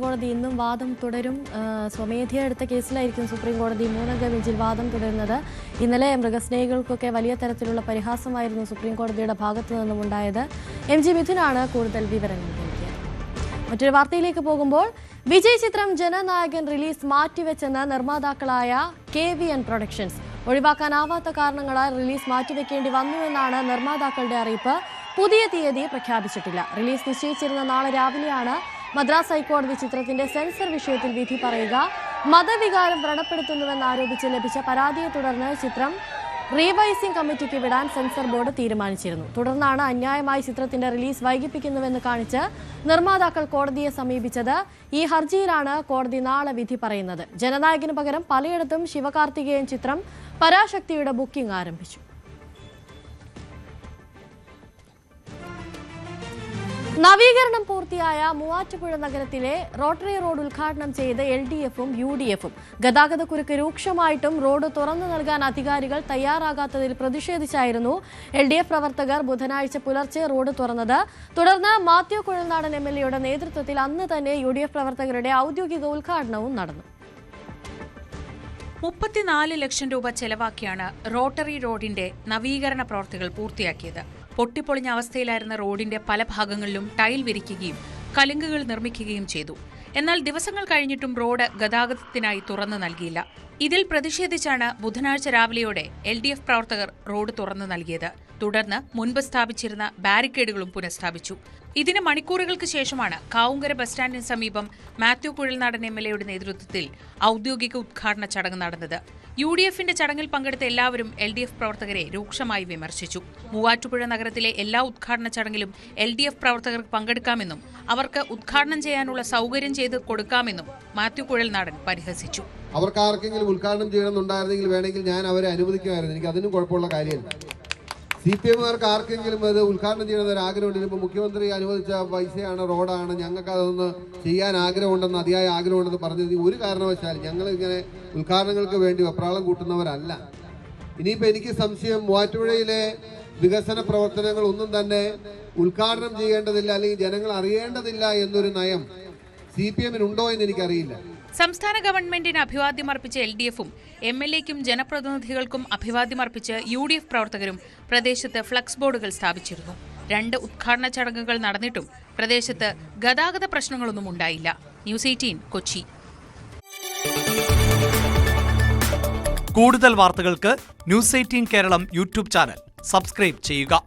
കോടതി ഇന്നും വാദം തുടരും. സ്വമേധയാ എടുത്ത കേസിലായിരിക്കും സുപ്രീം കോടതി 3-അംഗ ബെഞ്ചിൽ വാദം തുടരുന്നത്. ഇന്നലെ മൃഗസ്നേഹികൾക്കൊക്കെ വലിയ തരത്തിലുള്ള പരിഹാസമായിരുന്നു സുപ്രീം കോടതിയുടെ ഭാഗത്തു നിന്നും ഉണ്ടായത്. MG മിഥുനാണ് കൂടുതൽ വിവരങ്ങൾ നൽകിയത്. മറ്റൊരു വാർത്തയിലേക്ക് പോകുമ്പോൾ വിജയ് ചിത്രം ജനനായകൻ റിലീസ് മാറ്റിവെച്ചെന്ന് നിർമ്മാതാക്കളായ KVN പ്രൊഡക്ഷൻസ്. ഒഴിവാക്കാനാവാത്ത കാരണങ്ങളാൽ റിലീസ് മാറ്റിവെക്കേണ്ടി വന്നുവെന്നാണ് നിർമ്മാതാക്കളുടെ അറിയിപ്പ്. പുതിയ തീയതി പ്രഖ്യാപിച്ചിട്ടില്ല. റിലീസ് നിശ്ചയിച്ചിരുന്ന നാളെ രാവിലെയാണ് മദ്രാസ് ഹൈക്കോടതി ചിത്രത്തിന്റെ സെൻസർ വിഷയത്തിൽ വിധി പറയുക. മതവികാരം വ്രണപ്പെടുത്തുന്നുവെന്നാരോപിച്ച് ലഭിച്ച പരാതിയെ തുടർന്ന് ചിത്രം റീവൈസിംഗ് കമ്മിറ്റിക്ക് വിടാൻ സെൻസർ ബോർഡ് തീരുമാനിച്ചിരുന്നു. തുടർന്നാണ് അന്യായമായി ചിത്രത്തിന്റെ റിലീസ് വൈകിപ്പിക്കുന്നുവെന്ന് കാണിച്ച് നിർമ്മാതാക്കൾ കോടതിയെ സമീപിച്ചത്. ഈ ഹർജിയിലാണ് കോടതി നാളെ വിധി പറയുന്നത്. ജനനായകന് പകരം പലയിടത്തും ശിവകാർത്തികേയൻ ചിത്രം പരാശക്തിയുടെ ബുക്കിംഗ് ആരംഭിച്ചു. നവീകരണം പൂർത്തിയായ മൂവാറ്റുപുഴ നഗരത്തിലെ റോട്ടറി റോഡ് ഉദ്ഘാടനം ചെയ്ത് LDF-ഉം UDF-ഉം. ഗതാഗതക്കുരുക്ക് രൂക്ഷമായിട്ടും റോഡ് തുറന്നു നൽകാൻ അധികാരികൾ തയ്യാറാകാത്തതിൽ പ്രതിഷേധിച്ചായിരുന്നു LDF പ്രവർത്തകർ ബുധനാഴ്ച പുലർച്ചെ റോഡ് തുറന്നത്. തുടർന്ന് മാത്യു കുഴൽനാടൻ MLA-യുടെ നേതൃത്വത്തിൽ അന്ന് തന്നെ UDF പ്രവർത്തകരുടെ ഔദ്യോഗിക ഉദ്ഘാടനവും നടന്നു. 34 ലക്ഷം രൂപ ചെലവാക്കിയാണ് റോട്ടറി റോഡിന്റെ നവീകരണ പ്രവൃത്തികൾ പൂർത്തിയാക്കിയത്. പൊട്ടിപ്പൊളിഞ്ഞ അവസ്ഥയിലായിരുന്ന റോഡിന്റെ പല ഭാഗങ്ങളിലും ടൈൽ വിരിക്കുകയും കലുങ്കുകൾ നിർമ്മിക്കുകയും ചെയ്തു. എന്നാൽ ദിവസങ്ങൾ കഴിഞ്ഞിട്ടും റോഡ് ഗതാഗതത്തിനായി തുറന്നു നൽകിയില്ല. ഇതിൽ പ്രതിഷേധിച്ചാണ് ബുധനാഴ്ച രാവിലെയോടെ LDF പ്രവർത്തകർ റോഡ് തുറന്നു നൽകിയത്. തുടർന്ന് മുൻപ് സ്ഥാപിച്ചിരുന്ന ബാരിക്കേഡുകളും പുനഃസ്ഥാപിച്ചു. ഇതിന് മണിക്കൂറുകൾക്ക് ശേഷമാണ് കാവുങ്കര ബസ് സ്റ്റാൻഡിന് സമീപം മാത്യു കുഴൽനാടൻ MLA-യുടെ നേതൃത്വത്തിൽ ഔദ്യോഗിക ഉദ്ഘാടന ചടങ്ങ് നടന്നത്. UDF-ന്റെ ചടങ്ങിൽ പങ്കെടുത്ത എല്ലാവരും LDF പ്രവർത്തകരെ രൂക്ഷമായി വിമർശിച്ചു. മൂവാറ്റുപുഴ നഗരത്തിലെ എല്ലാ ഉദ്ഘാടന ചടങ്ങിലും LDF പ്രവർത്തകർക്ക് പങ്കെടുക്കാമെന്നും അവർക്ക് ഉദ്ഘാടനം ചെയ്യാനുള്ള സൗകര്യം ചെയ്ത് കൊടുക്കാമെന്നും മാത്യു കുഴൽനാടൻ പരിഹസിച്ചു. അവർക്ക് ആർക്കെങ്കിലും ഉദ്ഘാടനം ചെയ്യണമെന്നുണ്ടായിരുന്നെങ്കിൽ വേണമെങ്കിൽ ഞാൻ അവരെ അനുവദിക്കുമായിരുന്നു. എനിക്ക് അതിനും കുഴപ്പമുള്ള കാര്യമില്ല. CPM-കാർക്ക് ആർക്കെങ്കിലും അത് ഉദ്ഘാടനം ചെയ്യണമെന്നൊരു ആഗ്രഹമുണ്ട്. ഇപ്പോൾ മുഖ്യമന്ത്രി അനുവദിച്ച പൈസയാണ്, റോഡാണ്, ഞങ്ങൾക്ക് അതൊന്ന് ചെയ്യാൻ ആഗ്രഹമുണ്ടെന്ന്, അതിയായ ആഗ്രഹമുണ്ടെന്ന് പറഞ്ഞത് ഒരു കാരണവശാലും ഞങ്ങൾ ഇങ്ങനെ ഉദ്ഘാടനങ്ങൾക്ക് വേണ്ടി വെപ്രാളം കൂട്ടുന്നവരല്ല. ഇനിയിപ്പോൾ എനിക്ക് സംശയം, മൂവാറ്റുപുഴയിലെ വികസന പ്രവർത്തനങ്ങൾ ഒന്നും തന്നെ ഉദ്ഘാടനം ചെയ്യേണ്ടതില്ല അല്ലെങ്കിൽ ജനങ്ങൾ അറിയേണ്ടതില്ല എന്നൊരു നയം CPM-നുണ്ടോ എന്ന് എനിക്കറിയില്ല. സംസ്ഥാന ഗവൺമെന്റിന് അഭിവാദ്യമർപ്പിച്ച LDF-ഉം MLA-ക്കും ജനപ്രതിനിധികൾക്കും അഭിവാദ്യമർപ്പിച്ച് UDF പ്രവർത്തകരും പ്രദേശത്ത് ഫ്ലക്സ് ബോർഡുകൾ സ്ഥാപിച്ചിരുന്നു. 2 ഉദ്ഘാടന ചടങ്ങുകൾ നടന്നിട്ടും പ്രദേശത്ത് ഗതാഗത പ്രശ്നങ്ങളൊന്നും ഉണ്ടായില്ല. ന്യൂസ് 18 കൊച്ചി. കൂടുതൽ വാർത്തകൾക്ക് news 18 Keralam YouTube channel subscribe ചെയ്യുക.